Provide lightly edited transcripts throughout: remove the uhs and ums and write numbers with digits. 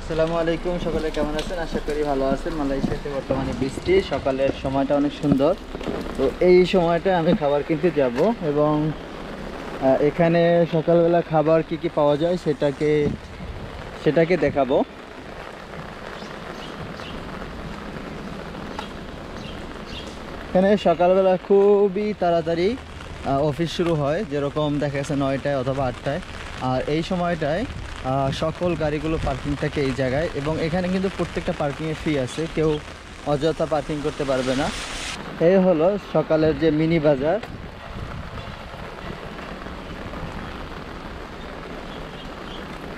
আসসালামু আলাইকুম, সকলে কেমন আছেন? আশা করি ভালো আছেন। মালয়েশিয়াতে বর্তমানে বৃষ্টি, সকালের সময়টা অনেক সুন্দর। তো এই সময়টা আমি খাবার কিনতে যাব এবং এখানে সকালবেলা খাবার কি কি পাওয়া যায় সেটাকে দেখাবো। এখানে সকালবেলা খুবই তাড়াতাড়ি অফিস শুরু হয়, যেরকম দেখা গেছে 9টায় অথবা 8টায়। আর এই সময়টায় সকল গাড়িগুলো পার্কিং থাকে এই জায়গায়, এবং এখানে কিন্তু প্রত্যেকটা পার্কিংয়ে ফি আছে, কেউ অযথা পার্কিং করতে পারবে না। এই হলো সকালের যে মিনি বাজার।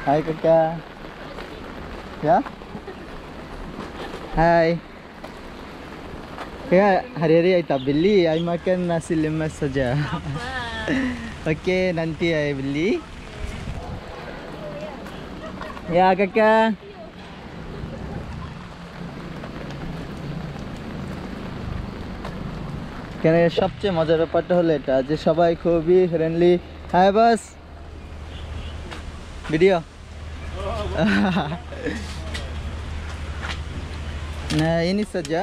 হাই কাকা, ya hai ya, hari-hari ay tak beli, ay makan nasi lemas saja. Okey, nanti ay beli. Ya kakak. এখানে সবচেয়ে মজার ব্যাপারটা হলো এটা যে সবাই খুবই friendly. Hi boss, video. Nah ini saja.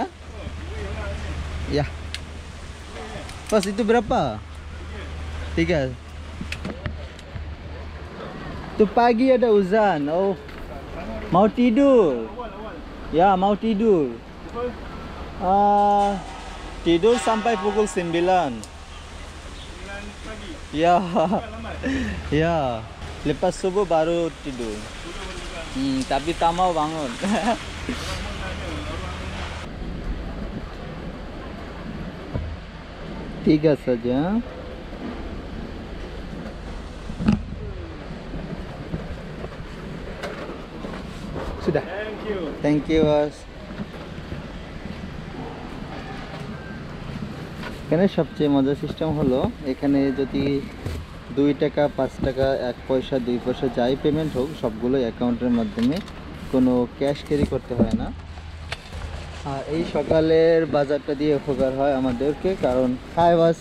Ya. Pas itu berapa? 3. Tuh pagi ada hujan. Oh, mau tidur. Ya, mau tidur. Tidur sampai pukul 9. 9 pagi. Ya. Ya. Lepas subuh baru tidur. Tapi tak mau bangun. Tiga saja. Sudah. Thank you, bos. এখানে সবচেয়ে মজার সিস্টেম হলো, এখানে যদি 2 টাকা, 5 টাকা, 1 পয়সা, 2 পয়সা যাই পেমেন্ট হোক, সবগুলো অ্যাকাউন্টের মাধ্যমে, কোনো ক্যাশ ক্যারি করতে হয় না। আর এই সকালের বাজারটা দিয়ে উপকার হয় আমাদেরকে, কারণ হাই বাস,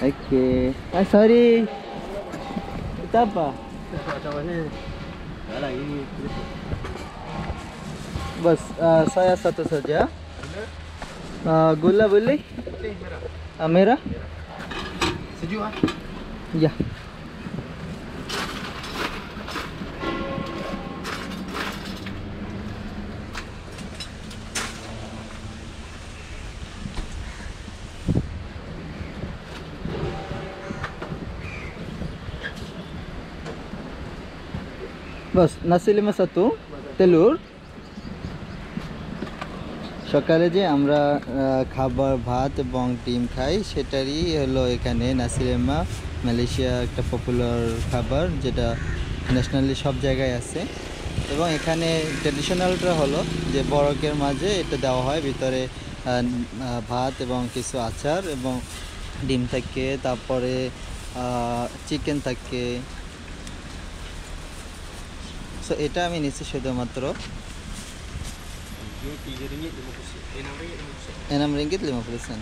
ওকে, সরি, এটা apa? Bos, saya satu saja. Gula boleh? Merah? Sejuk ah? Ya. Bos, nasi lemak 1, telur। সকালে যে আমরা খাবার ভাত এবং ডিম খাই, সেটারই হলো এখানে নাসি লেমাক। মালয়েশিয়া একটা পপুলার খাবার, যেটা ন্যাশনালি সব জায়গায় আছে। এবং এখানে ট্র্যাডিশনালটা হলো যে বরকের মাঝে এটা দেওয়া হয়, ভিতরে ভাত এবং কিছু আচার এবং ডিম থাকে, তারপরে চিকেন থাকে। সো এটা আমি নিচ্ছি শুধুমাত্র RM6.50.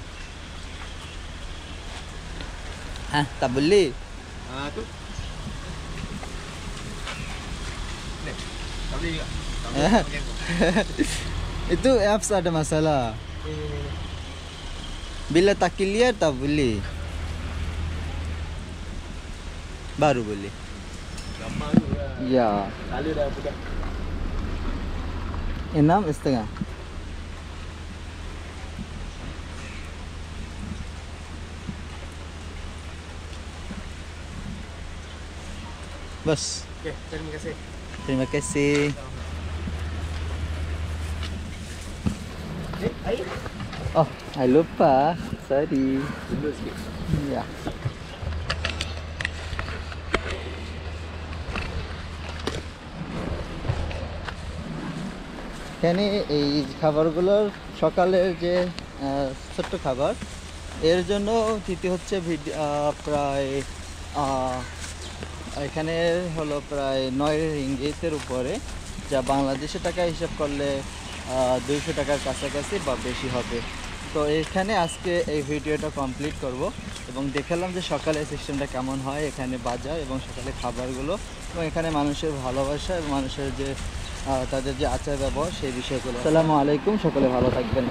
Hah, tak beli? Tu. Ni. Tak beli juga. Itu apps ada masalah. Bila tak clear tak beli. Baru beli. Lama tu lah. Ya. Kali dah pegang. 6.5. Bos. Okey, terima kasih. Terima kasih. Air? Oh, I lupa. Sorry. Dulu sikit. Ya. এখানে এই খাবারগুলোর সকালের যে ছোট্ট খাবার, এর জন্য দিতে হচ্ছে প্রায় এখানে হলো প্রায় 9 রিঙ্গিতের উপরে, যা বাংলাদেশি টাকা হিসাব করলে 200 টাকার কাছাকাছি বা বেশি হবে। তো এখানে আজকে এই ভিডিওটা কমপ্লিট করব এবং দেখালাম যে সকালে সিস্টেমটা কেমন হয়, এখানে বাজার এবং সকালে খাবারগুলো, এবং এখানে মানুষের ভালোবাসা এবং মানুষের যে তাদের যে আচার ব্যবহার সেই বিষয়গুলো। আসসালামু আলাইকুম, সকলে ভালো থাকবেন।